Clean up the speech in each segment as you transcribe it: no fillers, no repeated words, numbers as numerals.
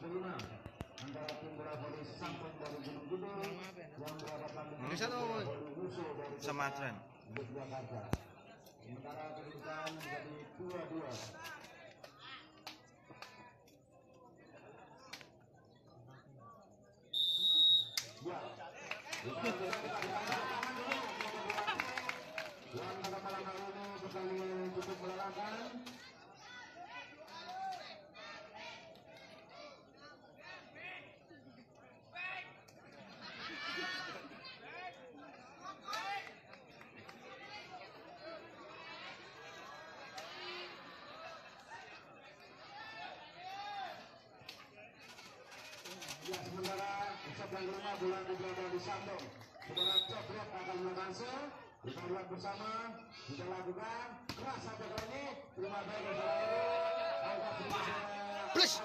kelima antara tim bola voli Sampang dari Gunung Kidul yang berhadapan dengan musuh dari Sumatera Yogyakarta. Sementara kedudukan menjadi 2-2. Ya, yang pada malam hari ini pertandingan cukup melelahkan. Ya, sementara yang kelima bulan berada di Sambong. Saudara Coklat akan melangsung. Kita lihat bersama, kita lakukan keras sampai kali ini. Terima kasih saudara ini. Angkat plus.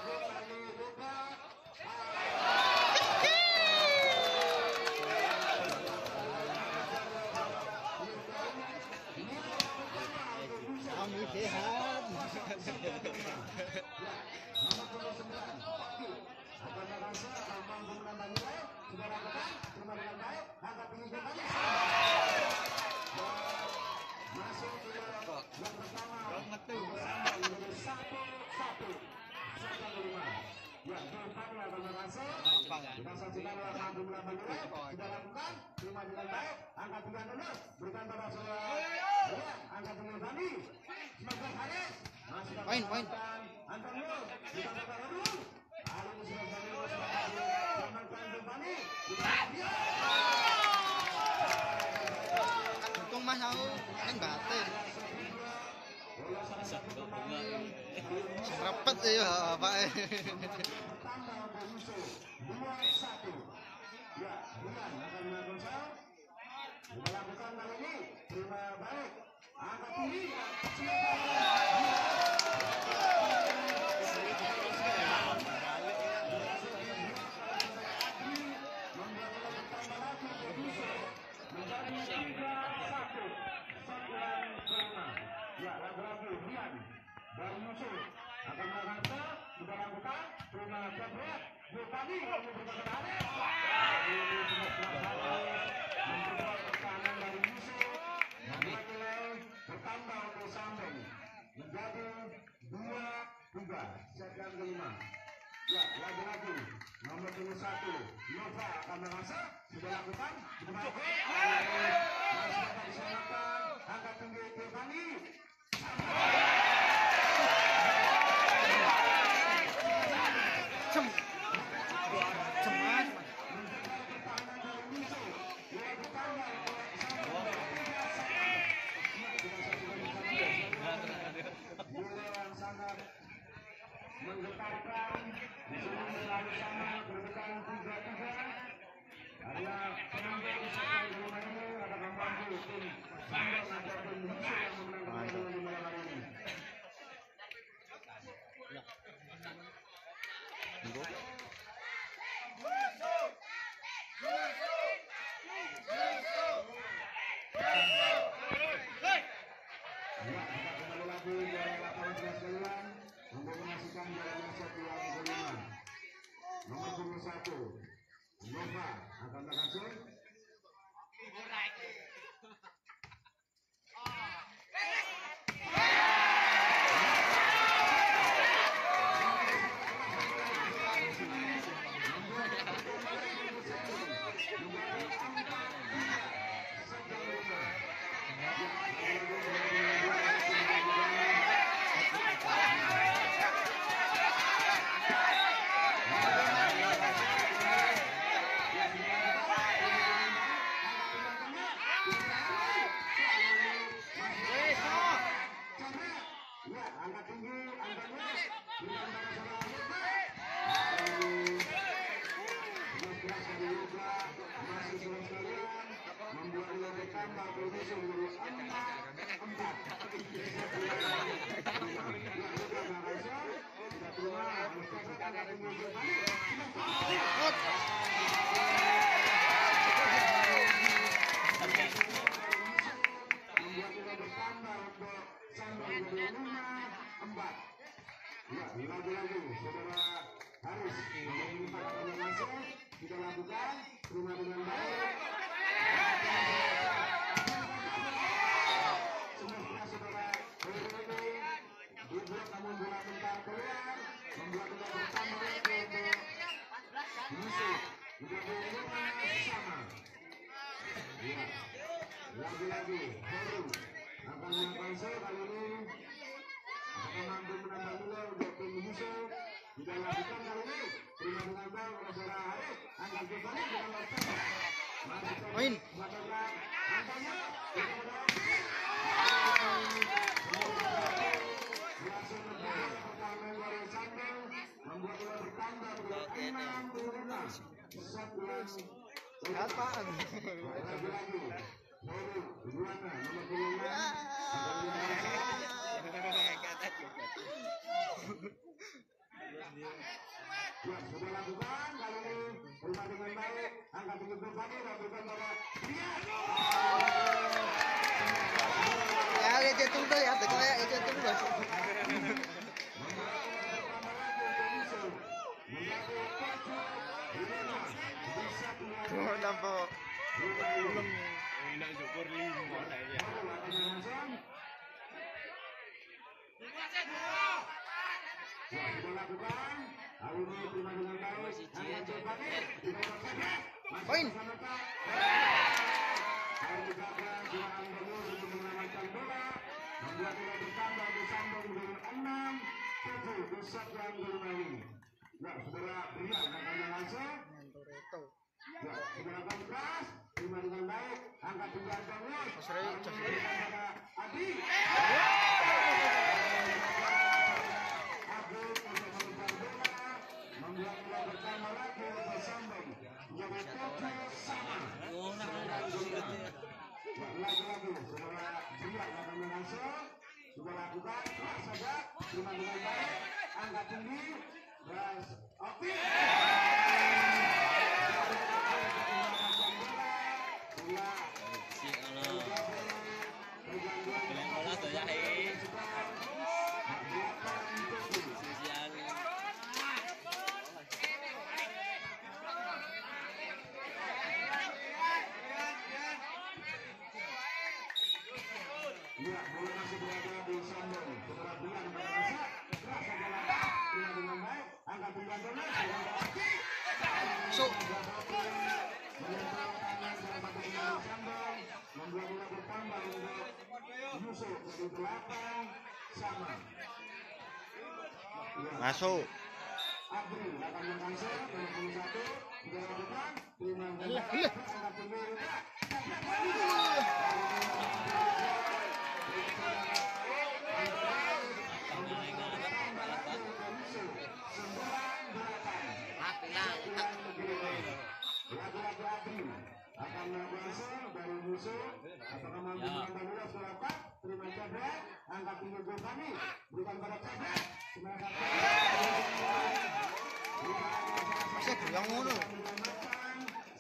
Kami sehat. Nomor 29, Oki akan melangsung, akan mampu menambah nilai. Sudah lakukan, terima dengan baik. Angkat tinggi kembali. Masuk ke yang pertama. Menjadi 1-1. Siapa kelima? Ya, Devani akan melangsung. Kita saksikan mampu menambah nilai. Sudah lakukan, terima dengan baik. Angkat tinggi dulu. Berikan pada saudara. Ya, angkat tinggi Devani. Semoga Haris. Poin. Antonio, kita bakal dulu. Untung Mas aku kan batin. Repet ya Pak. Ya, bukan akan melakukan. Kita lakukan kali ini. Terima baik. Angkat tinggi. Menjadi 3-1. Satuan kelima. Ya, lagu-lagu Rian dari musuh akan melakukan. Sudah lakukan. Terima berat. Devani untuk berkata ini mencoba pertahanan dari musuh. Membuat nilai bertambah untuk Sambong menjadi 2-3. Set yang kelima. Ya, lagi-lagi nomor 21 Nova akan merasa sudah lakukan masih dapat diselamatkan. Angkat tinggi Devani. Yang sangat menggetarkan di sini selalu sama kedudukan 3-3 karena penampilan di sektor kelima ini akan membantu tim Sambong ataupun musuh yang memenangkan pertandingan di malam hari ini. Ya, kita kembali lagi dari lapangan sekalian untuk menyaksikan jalannya set yang kelima. Nomor 21 Nova akan berhasil. Angkat tinggi, angkatnya berikan pada saudara keras dari Yoga masih sudah sekalian membuat nilai bertambah posisi menjadi 4-4. Tidak terima Mustafa angkat tinggi membuat nilai bertambah untuk Sambong menjadi 5-4. Ya, lagi-lagi saudara Haris lakukan, terima dengan baik. Semua saudara ini dibuat namun bola bentar keluar, membuat bola bertambah untuk Yusuf. Menjadi 5 sama. Ya, lagi-lagi Heru akan melakukan show kali ini. Akan mampu menambah nilai untuk tim Yusuf. Tidak lakukan kali ini. Terima dengan baik oleh saudara Arif. Angkat kembali dengan lakukan. Poin. Angkanya. Membuat bola bertambah menjadi 6-5. Apaan? Lagi-lagi Heru Juwana nomor 26 ya, sudah lakukan kali ini terima dengan baik, angkat tinggi berbani lakukan pada dia. Ya, itu tuh ya, kayak itu tuh. Nampak belum nak syukur lima lah ya. Ya, sudah lakukan. Hari ini terima dengan baik. poin. Membuat bola bertambah disambung dengan 6-7 di set yang kelima ini. Ya, saudara Brian akan langsung. Ya, saudara kontras, terima dengan baik, angkat tinggi Antonio. Adi. Adi untuk mengejar bola, membuat bola bertambah lagi bersambung menjadi 7 sama. Lagi-lagi, saudara Brian akan langsung. Sudah lakukan, keras saja, terima dengan baik, angkat tinggi, gas, oke. Ya, bola masih berada di sambung. Setelah bulan berasa, keras saja langkah, terima dengan baik, angkat tinggi Antonio, So, membuat bola bertambah untuk Yusuf dari 8 sama. masuk. Abri akan mengangsur 21 tidak lakukan terima dengan baik, angkat tinggi lagi-lagi Abri akan mengangsur dari musuh. Apakah mampu menambah bola selamat? Terima Cabra, angkat tinggi Gofani, berikan pada Cabra. Saya bilang ngono.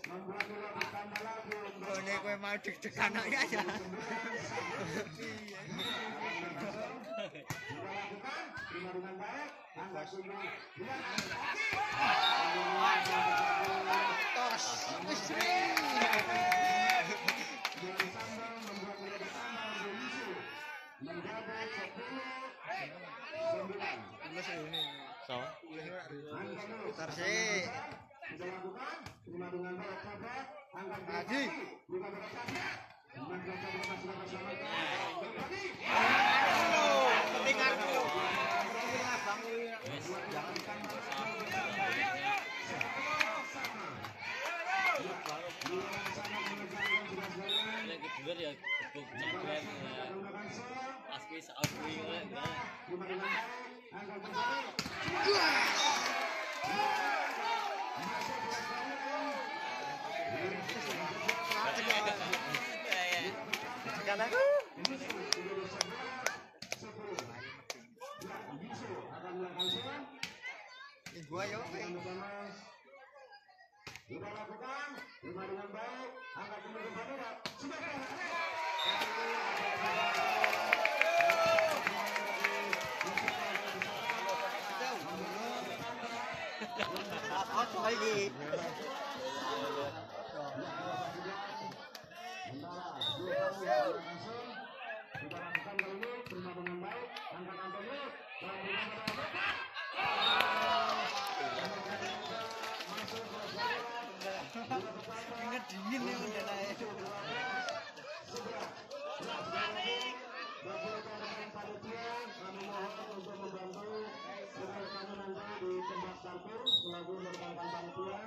Membuat bola bertambah lagi untuk Ini gue mau deg-deg anaknya aja. sudah lakukan, terima dengan baik, angkat tinggi. Tos. Istri. Dari sambal membuat bola bertambah untuk Yusuf menjadi 10-9. So. Antonio Bentar sih. sudah lakukan, terima dengan baik Cabra, angkat Haji. buka pada Cabra. Maka Cabra sudah bersama Gofani. Ketinggalan dulu. Lagi dua ya gebuk Cabra ya. Asli asli enggak. Sekarang aku. Gua yo. Sudah lakukan, terima dengan baik, angkat tinggi ke Madura. Sudah Aku lagi. Kita lakukan kali ini, terima dengan baik. Angkat Antonio. Dan Ingat dingin ya udah naik. kami mohon untuk membantu supaya kami nanti di tempat campur selalu merupakan panitia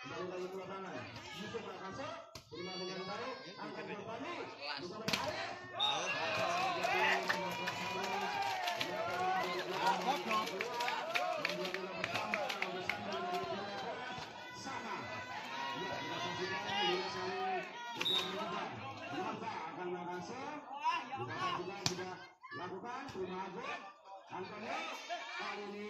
kembali lagi ke lapangan. Yusuf Akaso terima dengan baik. Angkat Giovanni bisa berhasil. Sama. Ya, kita saksikan ini saling berjalan. Akan Akaso kita juga sudah lakukan terima kasih Antonio kali ini